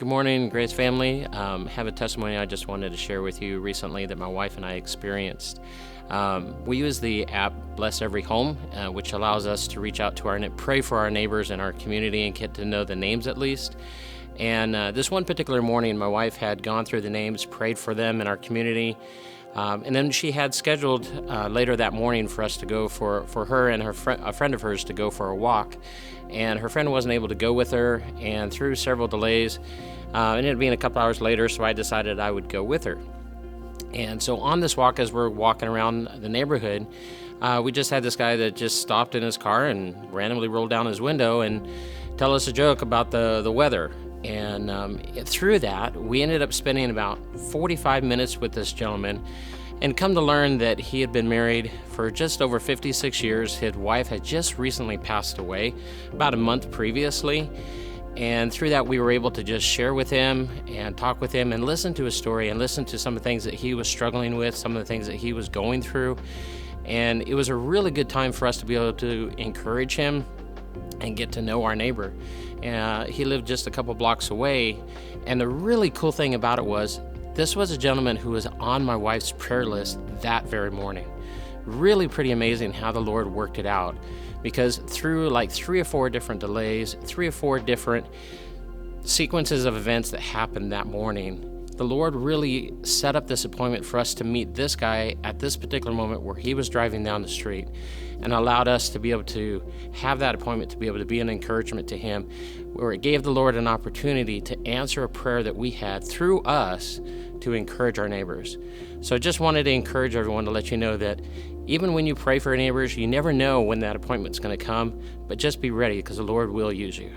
Good morning, Grace family. Have a testimony I just wanted to share with you recently that my wife and I experienced. We use the app Bless Every Home, which allows us to reach out to pray for our neighbors in our community and get to know the names at least. And this one particular morning, my wife had gone through the names, prayed for them in our community, and then she had scheduled later that morning for us to go for her and a friend of hers to go for a walk. And her friend wasn't able to go with her, and through several delays, it ended up being a couple hours later, so I decided I would go with her. And so on this walk, as we're walking around the neighborhood, we just had this guy that just stopped in his car and randomly rolled down his window and tell us a joke about the weather. And through that, we ended up spending about 45 minutes with this gentleman and come to learn that he had been married for just over 56 years. His wife had just recently passed away about a month previously. And through that, we were able to just share with him and talk with him and listen to his story and listen to some of the things that he was struggling with, some of the things that he was going through. And it was a really good time for us to be able to encourage him and get to know our neighbor. He lived just a couple blocks away. And the really cool thing about it was, this was a gentleman who was on my wife's prayer list that very morning. Really pretty amazing how the Lord worked it out, because through like 3 or 4 different delays, 3 or 4 different sequences of events that happened that morning, the Lord really set up this appointment for us to meet this guy at this particular moment where he was driving down the street, and allowed us to be able to have that appointment, to be able to be an encouragement to him, where it gave the Lord an opportunity to answer a prayer that we had through us to encourage our neighbors. So I just wanted to encourage everyone to let you know that even when you pray for your neighbors, you never know when that appointment's going to come, but just be ready, because the Lord will use you.